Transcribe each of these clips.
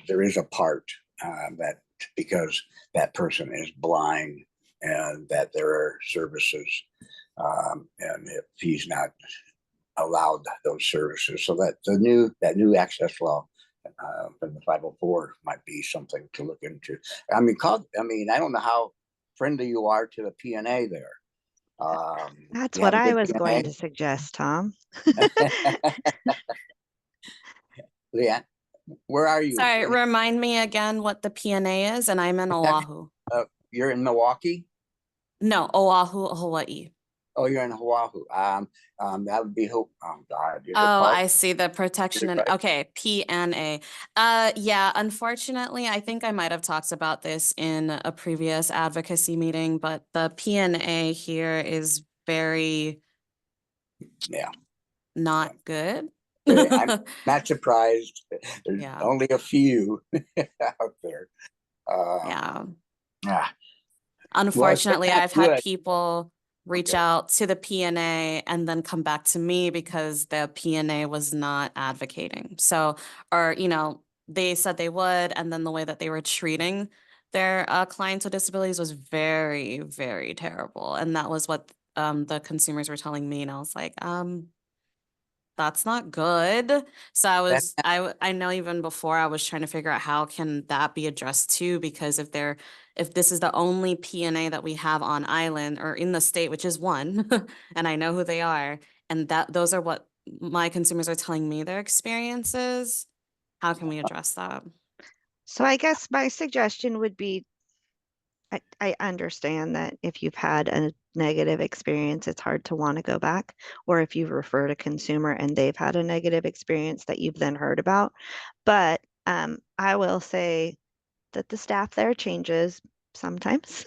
there is a part that because that person is blind and that there are services, and if he's not allowed those services, so that that new access law from the 504 might be something to look into. I mean, I don't know how friendly you are to the PNA there. That's you what have a I good was going PNA? to suggest, Tom. Yeah, where are you? Sorry, remind me again what the PNA is, and I'm in Oahu. You're in Milwaukee? No, Oahu, Hawaii. Oh, you're in Oahu. That would be Hope. Oh God. Oh, I see the protection and okay, PNA. Yeah, unfortunately, I think I might have talked about this in a previous advocacy meeting, but the PNA here is very not good. I'm not surprised. There's Yeah. only a few out there. Yeah. Ah. Unfortunately, Well, I've had people reach out to the PNA and then come back to me because the PNA was not advocating. So, or, you know, they said they would, and then the way that they were treating their clients with disabilities was very, very terrible. And that was what the consumers were telling me. And I was like, that's not good. So I know even before I was trying to figure out how can that be addressed too, because if this is the only PNA that we have on island or in the state, which is one, and I know who they are, and that those are what my consumers are telling me their experiences, how can we address that? So I guess my suggestion would be, I understand that if you've had a negative experience, it's hard to want to go back, or if you've referred a consumer and they've had a negative experience that you've then heard about. But I will say that the staff there changes sometimes.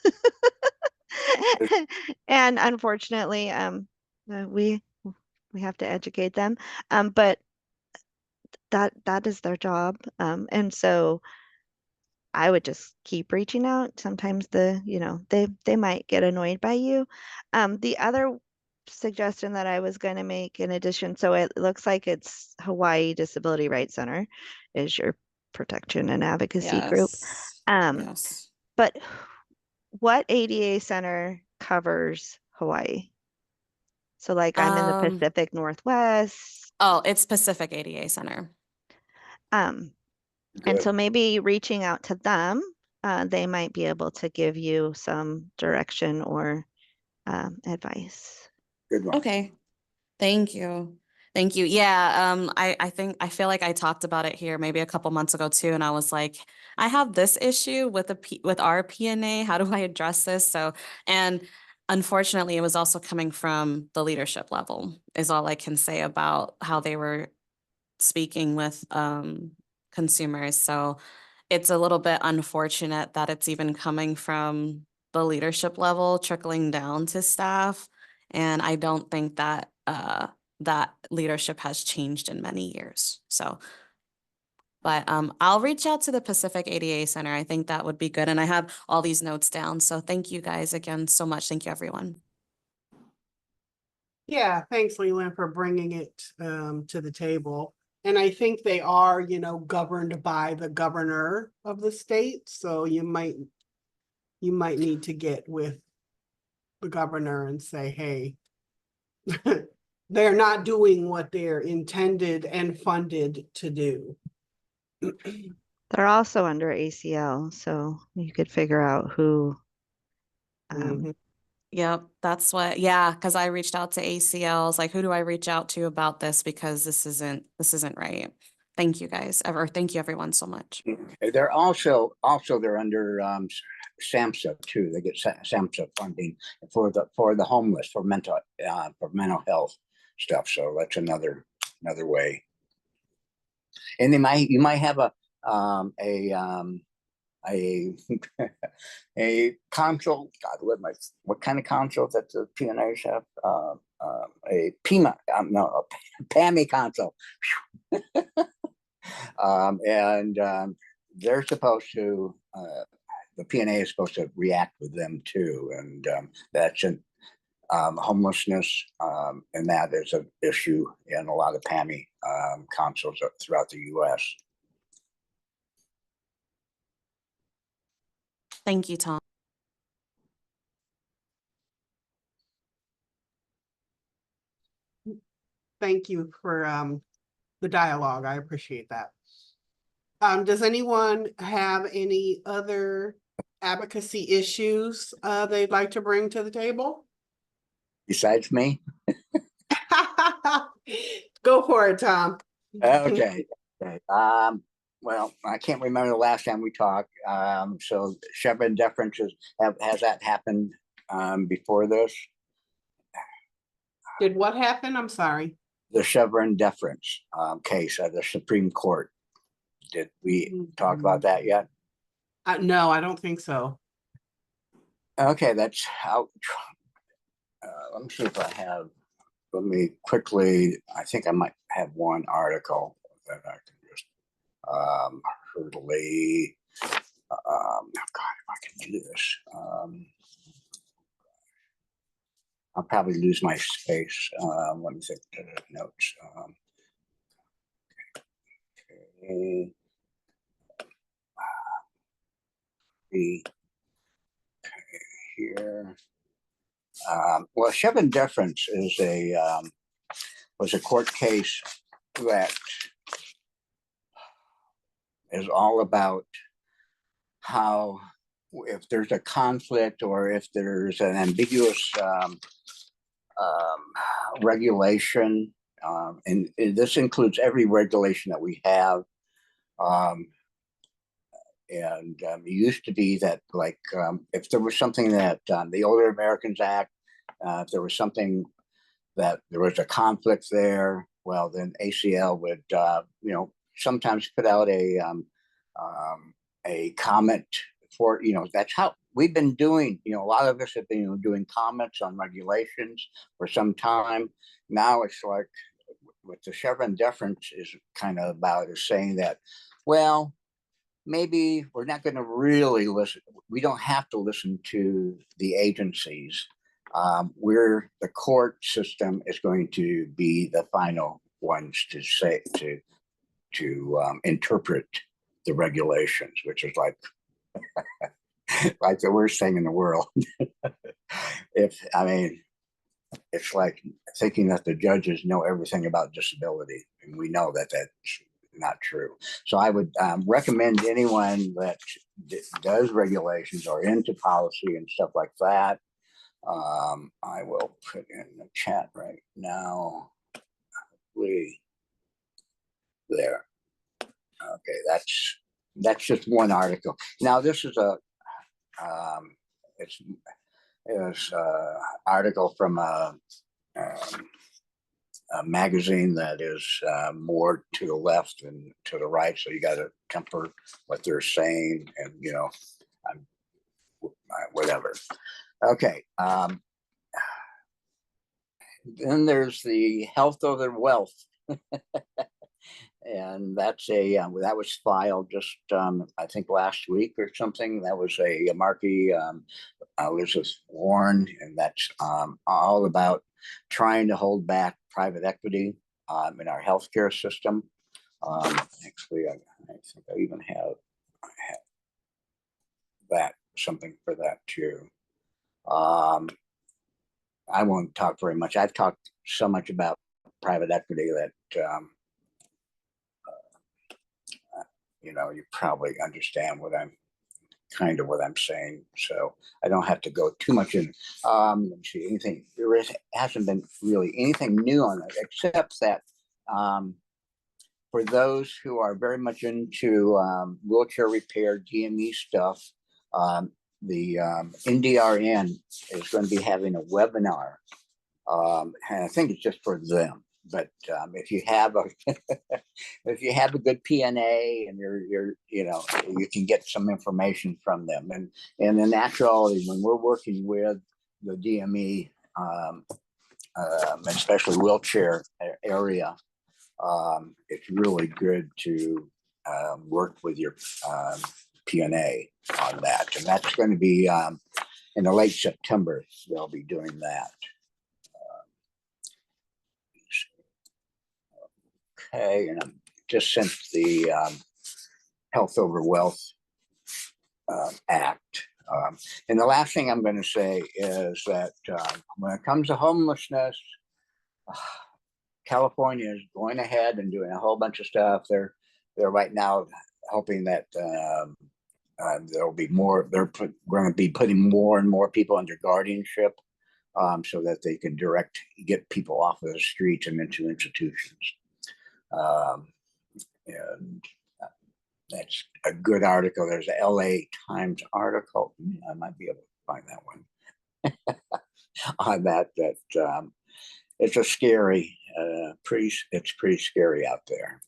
And unfortunately, we have to educate them. But that is their job. And so I would just keep reaching out. Sometimes they might get annoyed by you. The other suggestion that I was going to make in addition, so it looks like it's Hawaii Disability Rights Center is your protection and advocacy group. Yes. But what ADA center covers Hawaii? So like I'm in the Pacific Northwest. Oh, it's Pacific ADA Center. And so maybe reaching out to them, they might be able to give you some direction or advice. Good one. Okay. Thank you. Thank you. Yeah, I feel like I talked about it here maybe a couple months ago too, and I was like, I have this issue with with our PNA. How do I address this? So, and unfortunately, it was also coming from the leadership level, is all I can say about how they were speaking with consumers. So it's a little bit unfortunate that it's even coming from the leadership level, trickling down to staff. And I don't think that that leadership has changed in many years. So, but I'll reach out to the Pacific ADA Center. I think that would be good. And I have all these notes down. So thank you guys again so much. Thank you, everyone. Yeah, thanks, Leland, for bringing it to the table. And I think they are, governed by the governor of the state. So you might need to get with the governor and say, hey, they're not doing what they're intended and funded to do. They're also under ACL, so you could figure out who. Yep, that's what, yeah, because I reached out to ACLs, like, who do I reach out to about this? Because this isn't right. Thank you guys, thank you everyone so much. They're also they're under SAMHSA too. They get SAMHSA funding for the homeless, for mental health stuff. So that's another way. And you might have a consult. God, what kind of consult that the PNAs have? A PMA, no, a PAMI consult. And they're supposed to, the PNA is supposed to react with them too. And that's an homelessness, and that is an issue in a lot of PAMI consults throughout the U.S. Thank you, Tom. Thank you for the dialogue. I appreciate that. Does anyone have any other advocacy issues they'd like to bring to the table? Besides me? Go for it, Tom. Okay. Okay. Well, I can't remember the last time we talked. So Chevron deferences, has that happened before this? Did what happen? I'm sorry. The Chevron deference case at the Supreme Court. Did we talk about that yet? No, I don't think so. Okay, that's how. Let me see if I have. Let me quickly. I think I might have one article that I can just hurriedly. God, if I can do this. I'll probably lose my space. Let me think. Notes. Okay. Here. Well, Chevron deference is was a court case that is all about how if there's a conflict or if there's an ambiguous regulation, and this includes every regulation that we have. It used to be that, like, if there was something that the Older Americans Act, if there was something that there was a conflict there, well, then ACL would, sometimes put out a comment for, that's how we've been doing, a lot of us have been doing comments on regulations for some time. Now it's like what the Chevron deference is kind of about is saying that, well, maybe we're not going to really listen. We don't have to listen to the agencies. The court system is going to be the final ones to say to interpret the regulations, which is like like the worst thing in the world. It's like thinking that the judges know everything about disability, and we know that that's not true. So I would recommend anyone that does regulations or into policy and stuff like that. I will put in the chat right now. There. Okay, that's just one article. Now this is it's article from a magazine that is more to the left and to the right, so you got to temper what they're saying, and whatever. Okay. Then there's the health over wealth. And that's that was filed just I think last week or something. That was a Markey Elizabeth Warren, and that's all about trying to hold back private equity in our healthcare system. Actually, I think I even have that something for that too. I won't talk very much. I've talked so much about private equity that you probably understand what I'm saying. So I don't have to go too much in. Let me see, anything, hasn't been really anything new on it, except that for those who are very much into wheelchair repair, DME stuff, the NDRN is going to be having a webinar. And I think it's just for them. But if you have a good PNA and you can get some information from them. And in actuality, when we're working with the DME, especially wheelchair area, it's really good to work with your PNA on that. And that's going to be in the late September, they'll be doing that. Okay, and I just sent the Health Over Wealth Act And the last thing I'm going to say is that when it comes to homelessness, California is going ahead and doing a whole bunch of stuff. They're right now hoping that there'll be more. They're going to be putting more and more people under guardianship, so that they can get people off of the streets and into institutions. And that's a good article. There's a LA Times article. I might be able to find that one on that. It's a scary, it's pretty scary out there.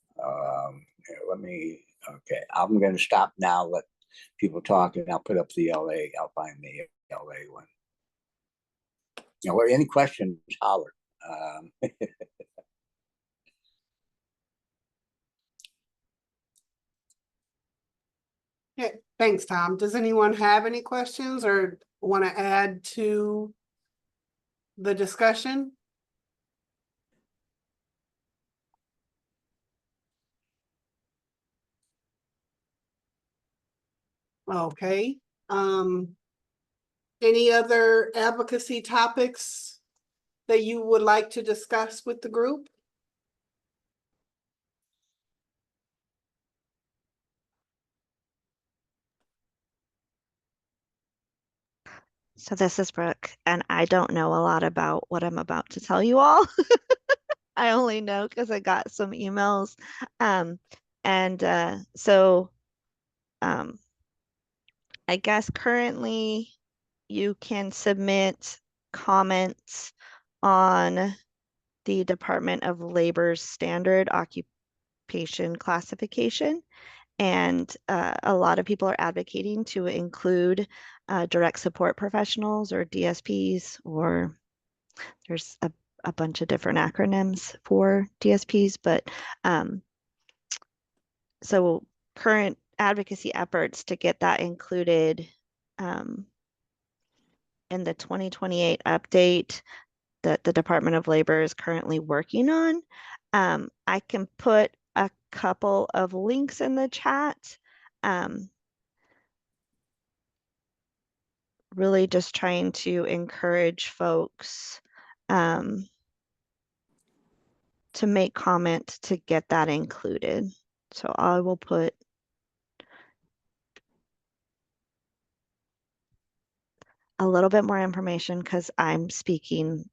Okay, I'm going to stop now, let people talk, and I'll put up the LA, I'll find the LA one. Any questions, holler. Yeah, thanks, Tom. Does anyone have any questions or want to add to the discussion? Okay. Any other advocacy topics that you would like to discuss with the group? So this is Brooke, and I don't know a lot about what I'm about to tell you all. I only know because I got some emails. Um, so I guess currently you can submit comments on the Department of Labor's standard occupation classification. And a lot of people are advocating to include direct support professionals or DSPs, or there's a bunch of different acronyms for DSPs, but so current advocacy efforts to get that included in the 2028 update that the Department of Labor is currently working on. I can put a couple of links in the chat. Really just trying to encourage folks to make comment to get that included. So I will put a little bit more information because I'm speaking.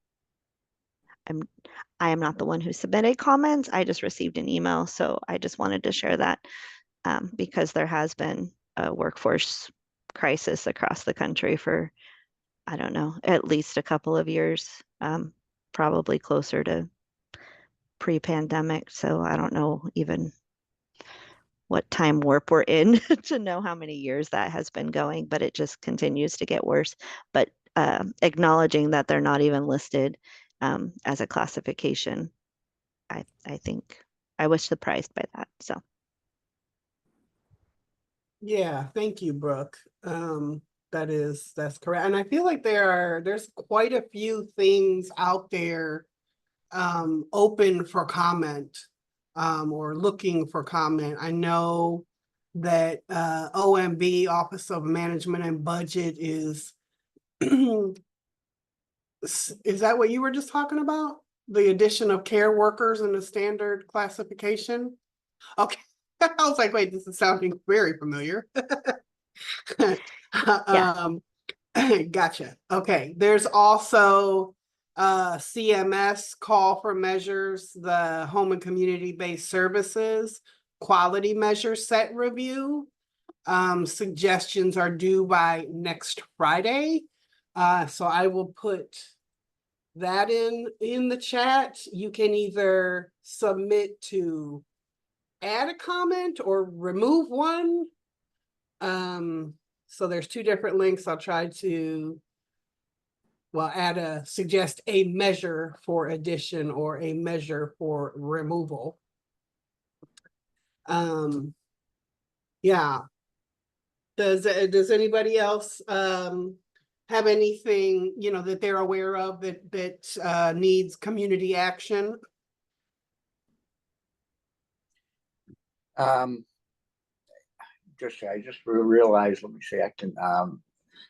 I am not the one who submitted comments. I just received an email, so I just wanted to share that because there has been a workforce crisis across the country for, I don't know, at least a couple of years, probably closer to pre-pandemic. So I don't know even what time warp we're in to know how many years that has been going, but it just continues to get worse. But acknowledging that they're not even listed as a classification, I think I was surprised by that. So Yeah, thank you, Brooke. That's correct. And I feel like there's quite a few things out there open for comment or looking for comment. I know that OMB, Office of Management and Budget, is is that what you were just talking about? The addition of care workers in the standard classification? Okay. I was like, wait, this is sounding very familiar. yeah, Gotcha. Okay. There's also CMS call for measures, the home and community-based services, quality measure set review. Suggestions are due by next Friday. So I will put that in the chat. You can either submit to add a comment or remove one. So there's two different links. I'll try to, suggest a measure for addition or a measure for removal. Yeah. Does anybody else have anything, that they're aware of that needs community action? I just realized, let me see, I can,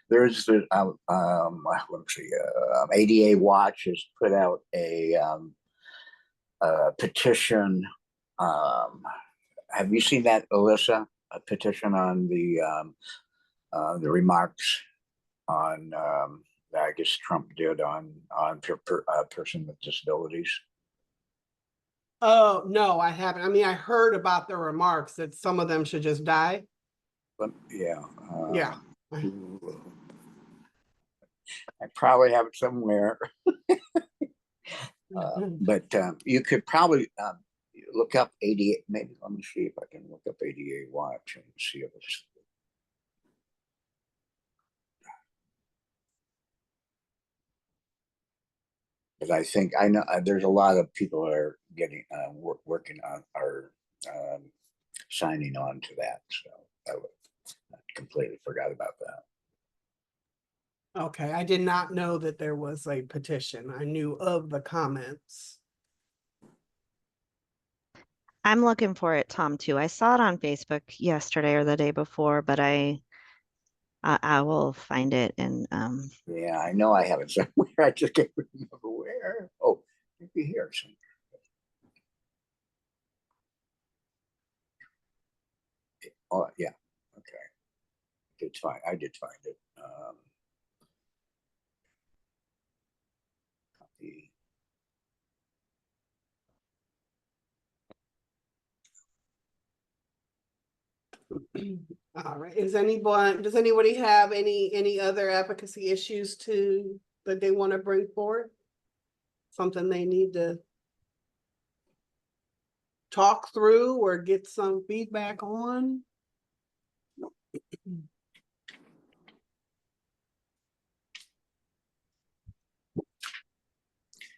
there's the, let's see, ADA Watch has put out a petition. Have you seen that, Alyssa? A petition on the remarks on, that I guess Trump did on person with disabilities. Oh, no, I haven't. I mean, I heard about the remarks that some of them should just die. But yeah. Yeah. I probably have it somewhere. But you could probably look up ADA. Maybe let me see if I can look up ADA Watch and see if it's. Because I think I know there's a lot of people that are getting working on or signing on to that. So I completely forgot about that. Okay, I did not know that there was a petition. I knew of the comments. I'm looking for it, Tom, too. I saw it on Facebook yesterday or the day before, but I will find it and Yeah, I know I have it somewhere. I just can't remember where. Oh, maybe here somewhere. Oh, yeah. Okay. It's fine. I did find it. Copy. All right, does anybody have any other advocacy issues that they want to bring forward? Something they need to talk through or get some feedback on?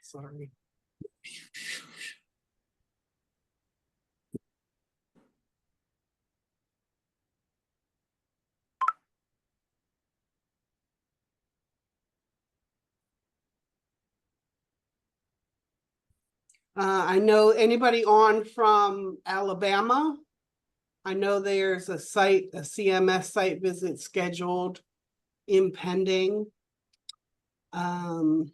Sorry. I know anybody on from Alabama? I know there's a CMS site visit scheduled, impending. I'm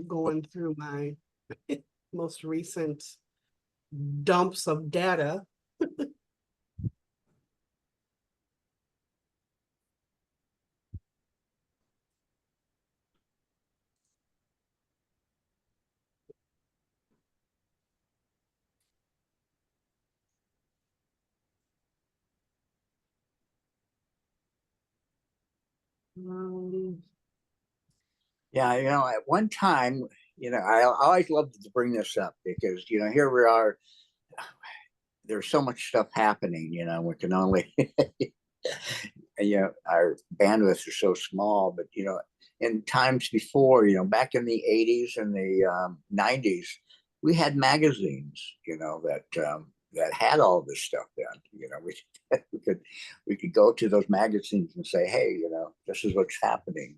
going through my most recent dumps of data. Yeah, at one time, I always loved to bring this up because, here we are. There's so much stuff happening, we can only, our bandwidth is so small, but, in times before, back in the 80s and the 90s, we had magazines, that had all this stuff done. We could go to those magazines and say, hey, this is what's happening.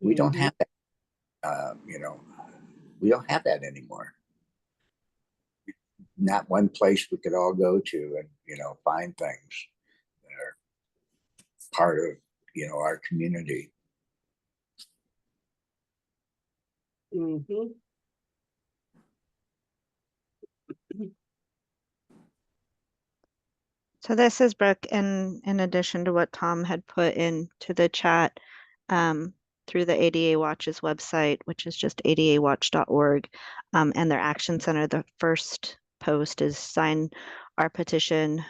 We don't have that, we don't have that anymore. Not one place we could all go to and, find things that are part of, our community. Mhm. so this is Brooke in addition to what Tom had put into the chat through the ADA Watch's website, which is just adawatch.org, and their action center. The first post is sign our petition,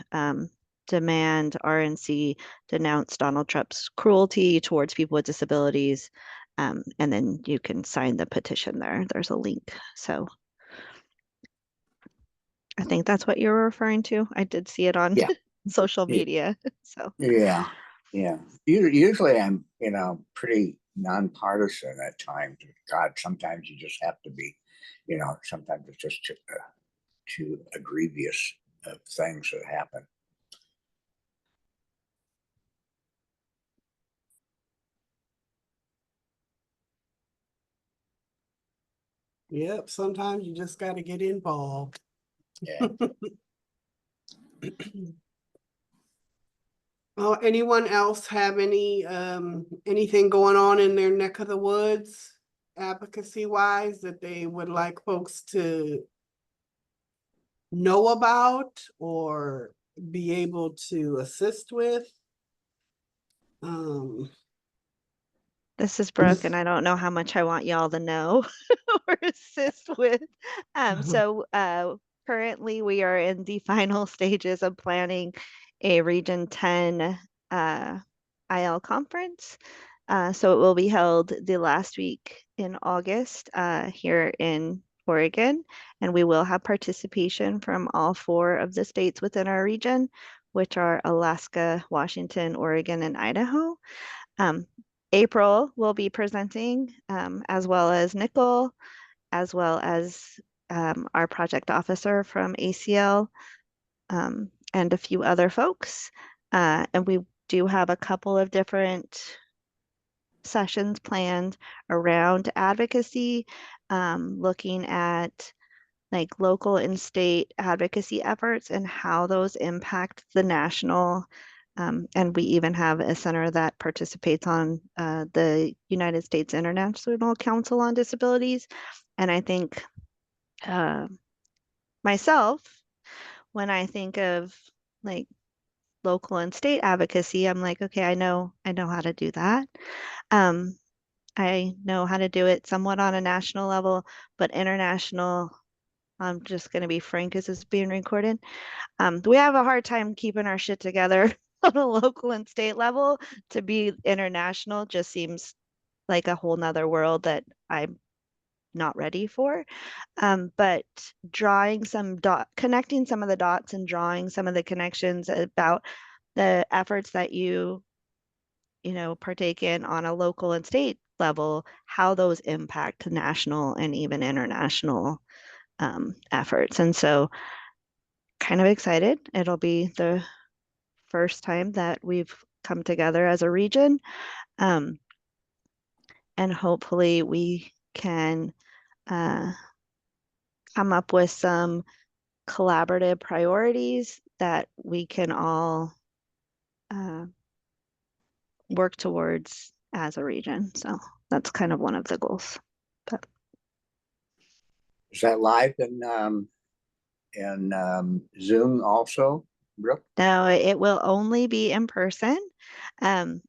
demand RNC denounce Donald Trump's cruelty towards people with disabilities. And then you can sign the petition there. There's a link. So I think that's what you're referring to. I did see it on Yeah. social Yeah. media. So Yeah. Usually I'm, pretty nonpartisan at times. God, sometimes you just have to be, sometimes it's just too egregious of things that happen. Yep, sometimes you just gotta get involved. Yeah. Oh, anyone else have anything going on in their neck of the woods, advocacy wise, that they would like folks to know about or be able to assist with? This is Brooke, and I don't know how much I want y'all to know or assist with. Currently we are in the final stages of planning a Region 10 IL conference. So it will be held the last week in August here in Oregon, and we will have participation from all 4 of the states within our region, which are Alaska, Washington, Oregon, and Idaho. April will be presenting, as well as Nicole, as well as our project officer from ACL, and a few other folks. And we do have a couple of different sessions planned around advocacy, looking at like local and state advocacy efforts and how those impact the national. And we even have a center that participates on the United States International Council on Disabilities. And I think myself, when I think of like local and state advocacy, I'm like, okay, I know how to do that. Um, I know how to do it somewhat on a national level, but international, I'm just going to be frank, as it's being recorded. We have a hard time keeping our shit together on a local and state level. To be international just seems like a whole nother world that I'm not ready for. But connecting some of the dots and drawing some of the connections about the efforts that you partake in on a local and state level, how those impact national and even international efforts. And so kind of excited. It'll be the first time that we've come together as a region. Um, and hopefully we can come up with some collaborative priorities that we can all uh, work towards as a region. So that's kind of one of the goals. But Is that live in Zoom also, Brooke? no, it will only be in person. And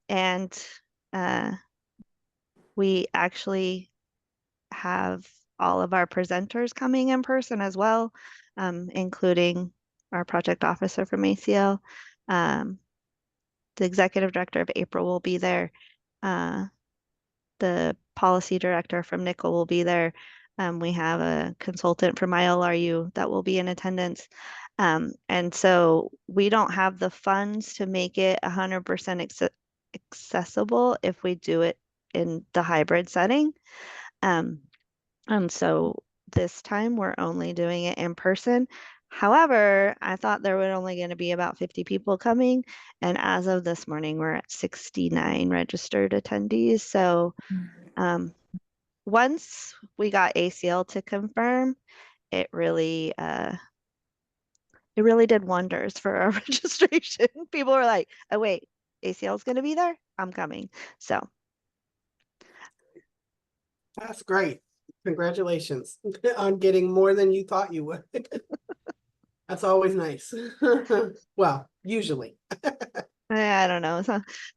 we actually have all of our presenters coming in person as well, including our project officer from ACL. The executive director of April will be there. The policy director from Nickel will be there. We have a consultant from ILRU that will be in attendance. And so we don't have the funds to make it 100% accessible if we do it in the hybrid setting. And so this time we're only doing it in person. However, I thought there were only going to be about 50 people coming. And as of this morning, we're at 69 registered attendees. So once we got ACL to confirm, it really did wonders for our registration. People were like, oh wait, ACL is going to be there? I'm coming. So That's great. Congratulations on getting more than you thought you would. That's always nice. Well, usually. I don't know.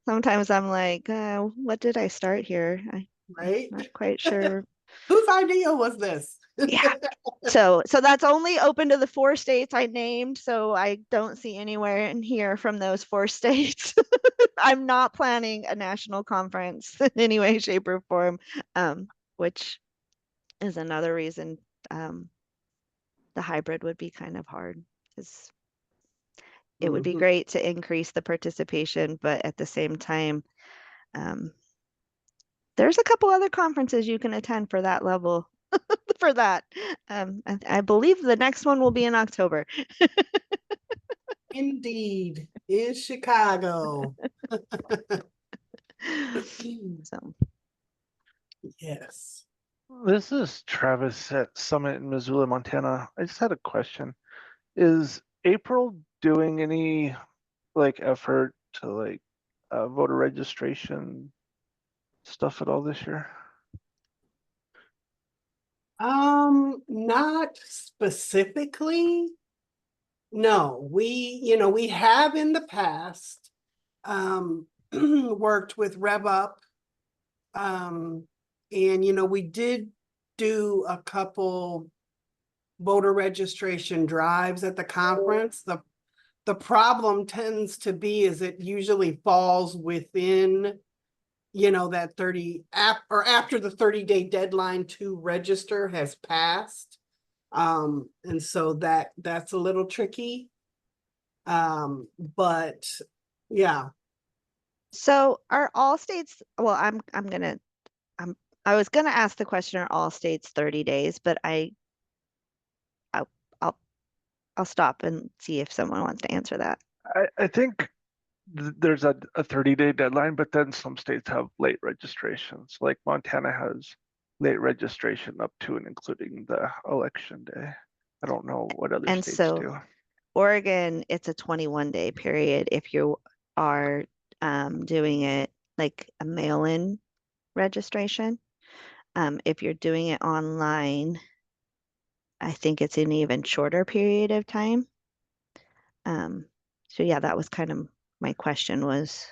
Sometimes I'm like, what did I start here? I'm Right? not quite sure. Whose idea was this? Yeah. So that's only open to the 4 states I named. So I don't see anywhere in here from those 4 states. I'm not planning a national conference in any way, shape, or form, which is another reason the hybrid would be kind of hard because it would be Mhm. great to increase the participation, but at the same time, there's a couple other conferences you can attend for that level for that. I believe the next one will be in October. Indeed, is Chicago. So Yes. This is Travis at Summit in Missoula, Montana. I just had a question. Is April doing any like effort to like voter registration stuff at all this year? Not specifically. No, we have in the past, worked with RevUp. And, we did do a couple voter registration drives at the conference. The problem tends to be is it usually falls within, that 30 or after the 30-day deadline to register has passed. And so that's a little tricky. But yeah. So are all states, well, I was gonna ask the question, are all states 30 days, but I'll, I'll, I'll stop and see if someone wants to answer that. I think there's a 30-day deadline, but then some states have late registrations. Like Montana has late registration up to and including the election day. I don't know what other And states so do. Oregon, it's a 21-day period if you are doing it like a mail-in registration. If you're doing it online, I think it's an even shorter period of time. So yeah, that was kind of my question was,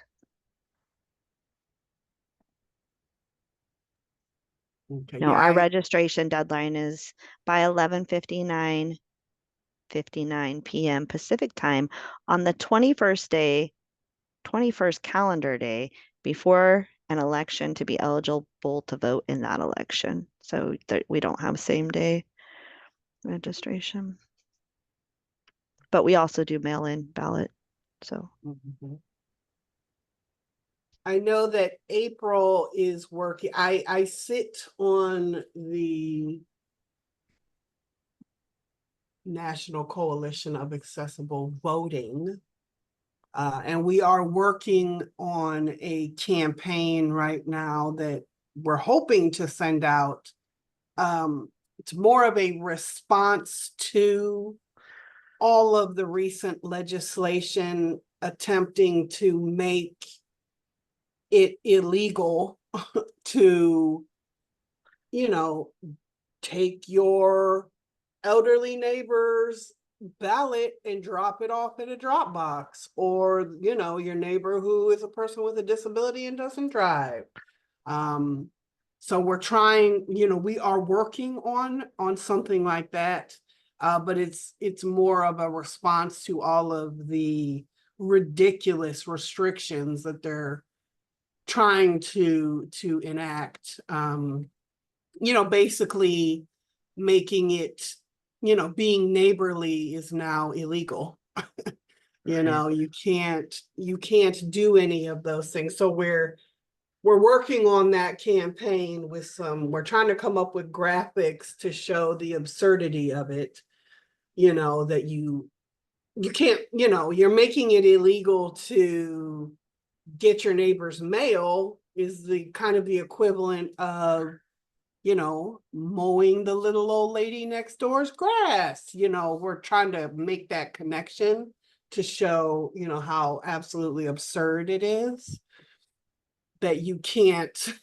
Okay. no, Yeah, our registration deadline is by 11:59 p.m. Pacific time on the 21st calendar day before an election to be eligible to vote in that election. So we don't have same day registration. But we also do mail-in ballot. So Mhm. I know that April is working. I sit on the National Coalition of Accessible Voting. And we are working on a campaign right now that we're hoping to send out. It's more of a response to all of the recent legislation attempting to make it illegal to, take your elderly neighbor's ballot and drop it off in a drop box, or your neighbor who is a person with a disability and doesn't drive. So we're trying, we are working on something like that, but it's more of a response to all of the ridiculous restrictions that they're trying to enact. Basically making it, being neighborly is now illegal. You can't do any of those things. So we're working on that campaign with we're trying to come up with graphics to show the absurdity of it, that you can't, you're making it illegal to get your neighbor's mail is the kind of the equivalent of, mowing the little old lady next door's grass. We're trying to make that connection to show, how absolutely absurd it is that you can't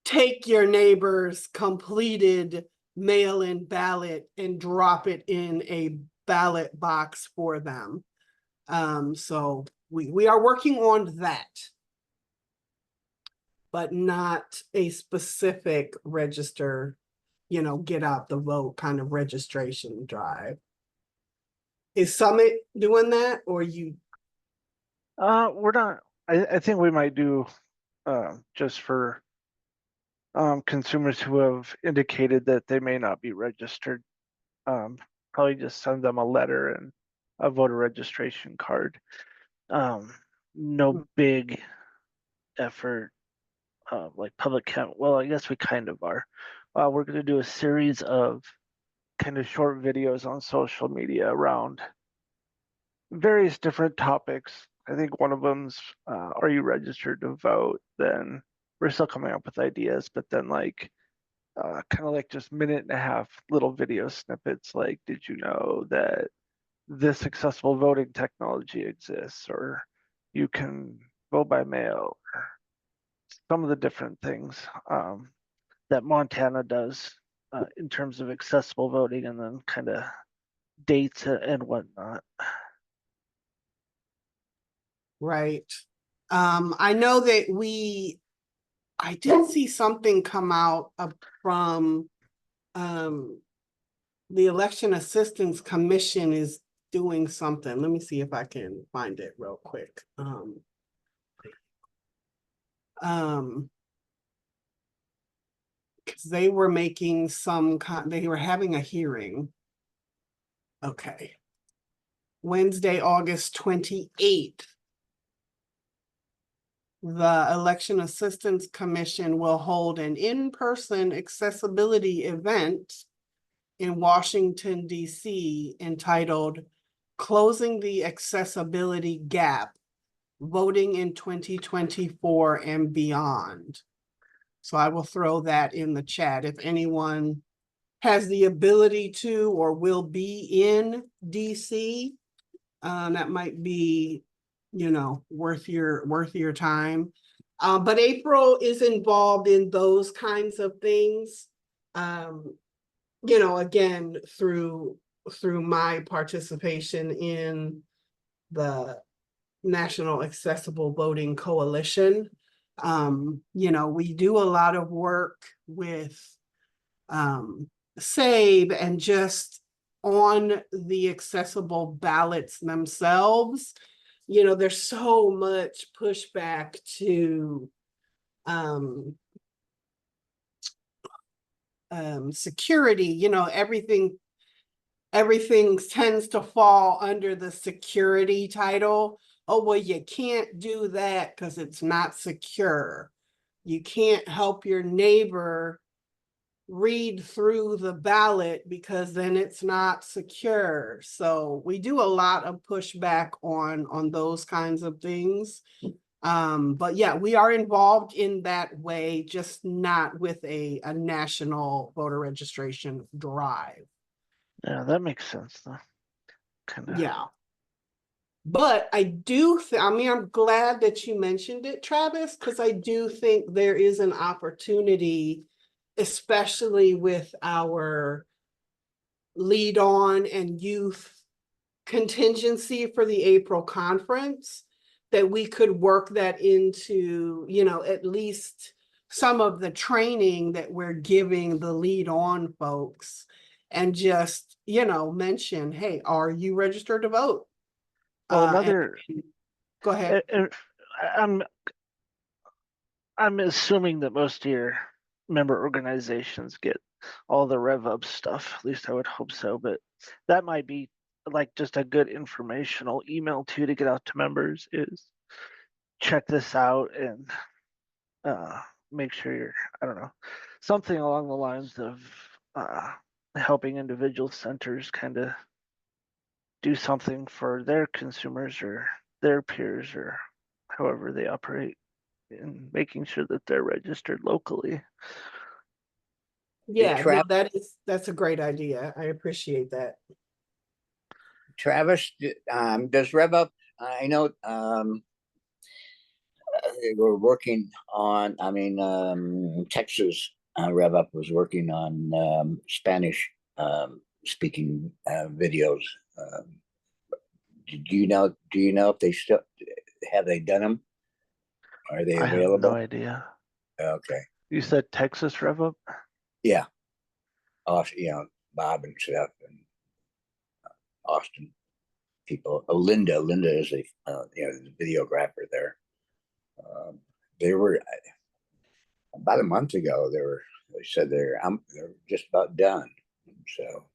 take your neighbor's completed mail-in ballot and drop it in a ballot box for them. So we are working on that, but not a specific register, get out the vote kind of registration drive. Is Summit doing that, or you? We're not. I think we might do just for consumers who have indicated that they may not be registered. Probably just send them a letter and a voter registration card. No big effort, like public count. Well, I guess we kind of are. We're going to do a series of kind of short videos on social media around various different topics. I think one of them's, are you registered to vote? Then we're still coming up with ideas, but then like kind of like just minute and a half little video snippets like, did you know that this accessible voting technology exists, or you can vote by mail, or some of the different things that Montana does in terms of accessible voting, and then kind of dates and whatnot. Right. I know that I did see something come out from the Election Assistance Commission is doing something. Let me see if I can find it real quick. Because they were making they were having a hearing. Okay. Wednesday, August 28th. The Election Assistance Commission will hold an in-person accessibility event in Washington, D.C. entitled Closing the Accessibility Gap, Voting in 2024 and Beyond. So I will throw that in the chat. If anyone has the ability to or will be in DC, that might be, worth your time. But April is involved in those kinds of things. Again, through my participation in the National Accessible Voting Coalition. We do a lot of work with SAVE and just on the accessible ballots themselves. There's so much pushback to security, everything tends to fall under the security title. Oh, well, you can't do that because it's not secure. You can't help your neighbor read through the ballot because then it's not secure. So we do a lot of pushback on those kinds of things. But yeah, we are involved in that way, just not with a national voter registration drive. Yeah, that makes sense though. Kind of. Yeah. But I do I'm glad that you mentioned it, Travis, because I do think there is an opportunity, especially with our lead on and youth contingency for the April conference, that we could work that into, at least some of the training that we're giving the lead on folks, and just, mention, hey, are you registered to vote? Well, another. Go ahead. I'm assuming that most of your member organizations get all the rev up stuff. At least I would hope so. But that might be like just a good informational email too to get out to members. Is check this out and make sure you're, I don't know, something along the lines of helping individual centers kind of do something for their consumers or their peers or however they operate, and making sure that they're registered locally. Yeah, no, that's a great idea. I appreciate that. Travis, does RevUp, I know we're working on, Texas RevUp was working on Spanish speaking videos. Do you know if they still have they done them? Are they I have available? no idea. Okay. You said Texas Rev Up? Yeah. Bob and stuff, and Austin people. Linda is the videographer there. They were about a month ago. They said they're just about done. So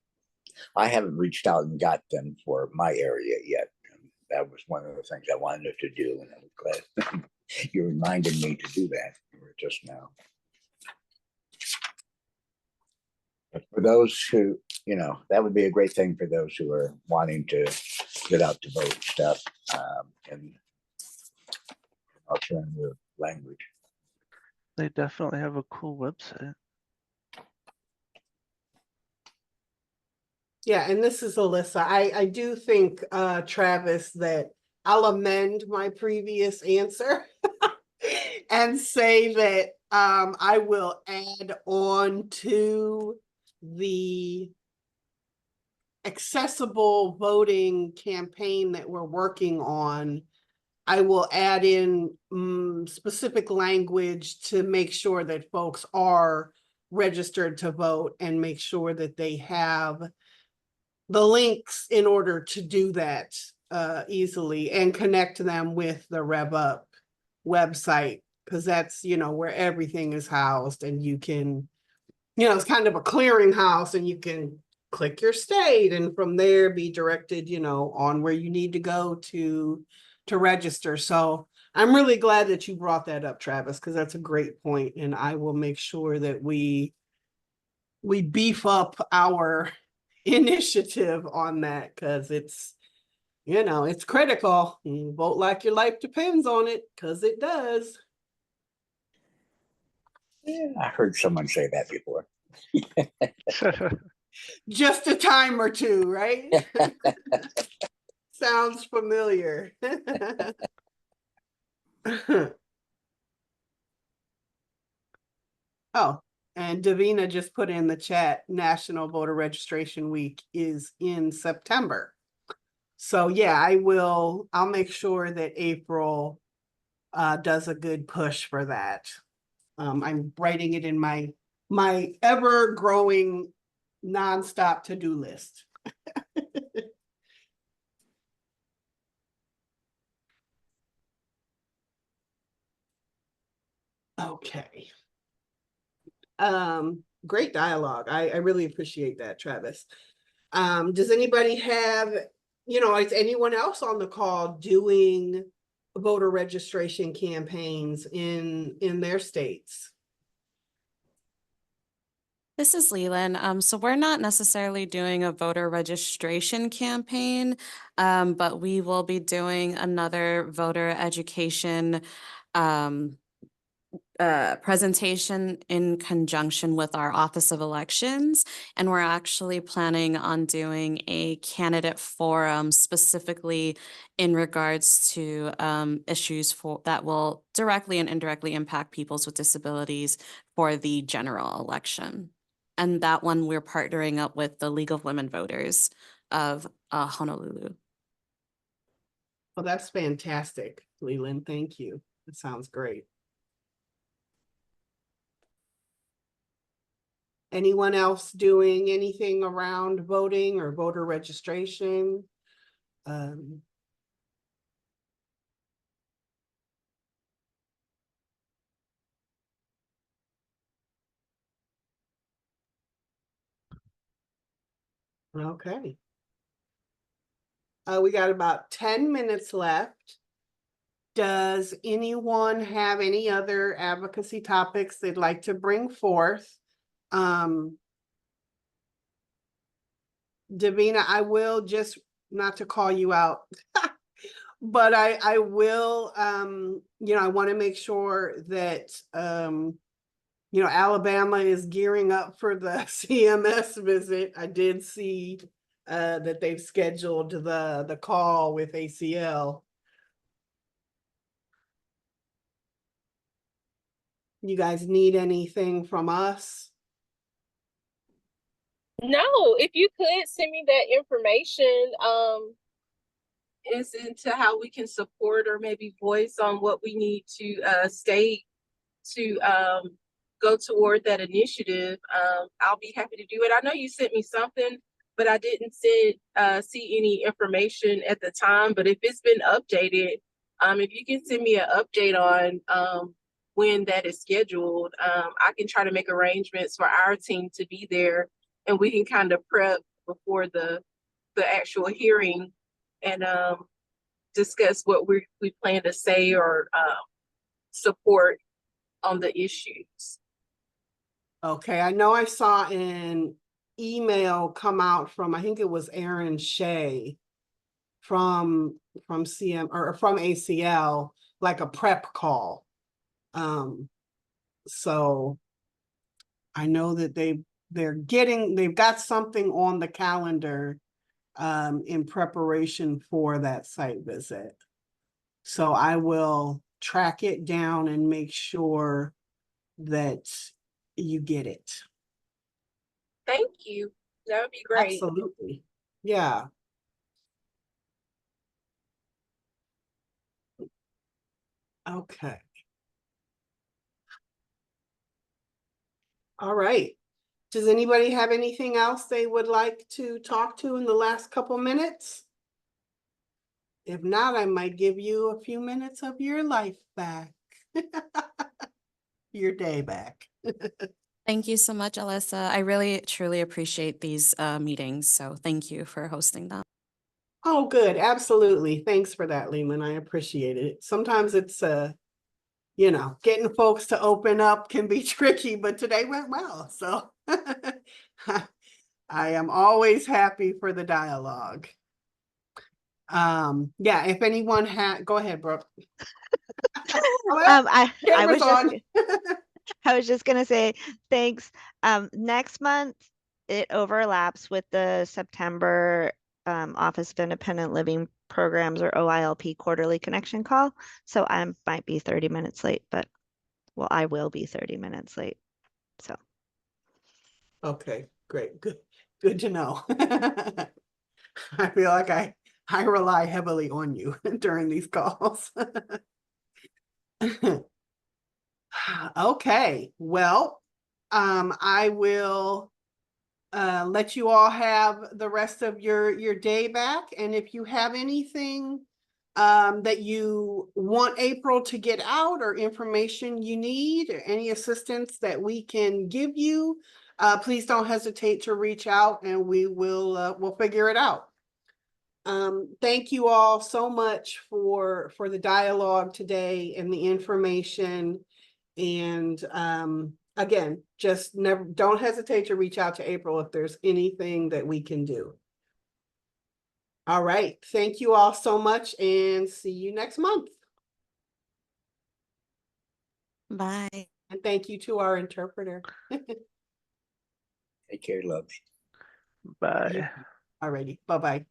I haven't reached out and got them for my area yet. That was one of the things I wanted to do, and I'm glad you reminded me to do that just now. But for those who, that would be a great thing for those who are wanting to get out to vote stuff in alternative language. They definitely have a cool website. Yeah, and this is Alyssa. I do think, Travis, that I'll amend my previous answer and say that I will add on to the accessible voting campaign that we're working on. I will add in specific language to make sure that folks are registered to vote and make sure that they have the links in order to do that easily and connect them with the RevUp website, because that's, you know, where everything is housed, and you can, you know, it's kind of a clearinghouse, and you can click your state and from there be directed, you know, on where you need to go to register. So I'm really glad that you brought that up, Travis, because that's a great point, and I will make sure that we beef up our initiative on that, because it's, you know, it's critical. You vote like your life depends on it, because it does. Yeah, I heard someone say that before. Just a time or two, right? Sounds familiar. Oh, and Davina just put in the chat, National Voter Registration Week is in September. So yeah, I'll make sure that April does a good push for that. I'm writing it in my ever growing nonstop to-do list. Okay. Great dialogue. I really appreciate that, Travis. Does anybody have, you know, is anyone else on the call doing voter registration campaigns in their states? This is Leland. So we're not necessarily doing a voter registration campaign, but we will be doing another voter education presentation in conjunction with our Office of Elections. And we're actually planning on doing a candidate forum specifically in regards to issues that will directly and indirectly impact people with disabilities for the general election. And that one, we're partnering up with the League of Women Voters of Honolulu. Well, that's fantastic, Leland. Thank you. That sounds great. Anyone else doing anything around voting or voter registration? Okay. We got about 10 minutes left. Does anyone have any other advocacy topics they'd like to bring forth? Davina, I will just, not to call you out, but I will, you know, I want to make sure that, you know, Alabama is gearing up for the CMS visit. I did see that they've scheduled the call with ACL. You guys need anything from us? No, if you could send me that information, as into how we can support or maybe voice on what we need to state to go toward that initiative, I'll be happy to do it. I know you sent me something, but I didn't see any information at the time. But if it's been updated, if you can send me an update on when that is scheduled, I can try to make arrangements for our team to be there, and we can kind of prep before the actual hearing and discuss what we plan to say or support on the issues. Okay, I know I saw an email come out from, I think it was Aaron Shea from CM or from ACL, like a prep call. So I know that they've they've got something on the calendar in preparation for that site visit. So I will track it down and make sure that you get it. Thank you. That would be great. Absolutely. Yeah. Okay. All right. Does anybody have anything else they would like to talk to in the last couple minutes? If not, I might give you a few minutes of your life back. Your day back. Thank you so much, Alyssa. I really, truly appreciate these meetings. So thank you for hosting them. Oh, good. Absolutely. Thanks for that, Leland. I appreciate it. Sometimes it's, you know, getting folks to open up can be tricky, but today went well. So I am always happy for the dialogue. Yeah, if anyone go ahead, Brooke. I Camera's was just on. I was just gonna say thanks. Next month it overlaps with the September Office of Independent Living Programs, or OILP, quarterly connection call. So I might be 30 minutes late, but well, I will be 30 minutes late. So Okay, great. Good to know. I feel like I rely heavily on you during these calls. Okay, well, I will let you all have the rest of your day back. And if you have anything that you want April to get out, or information you need, or any assistance that we can give you, please don't hesitate to reach out, and we'll figure it out. Thank you all so much for the dialogue today and the information. And again, just don't hesitate to reach out to April if there's anything that we can do. All right. Thank you all so much, and see you next month. Bye. And thank you to our interpreter. Take care, loves. Bye. All righty. Bye-bye.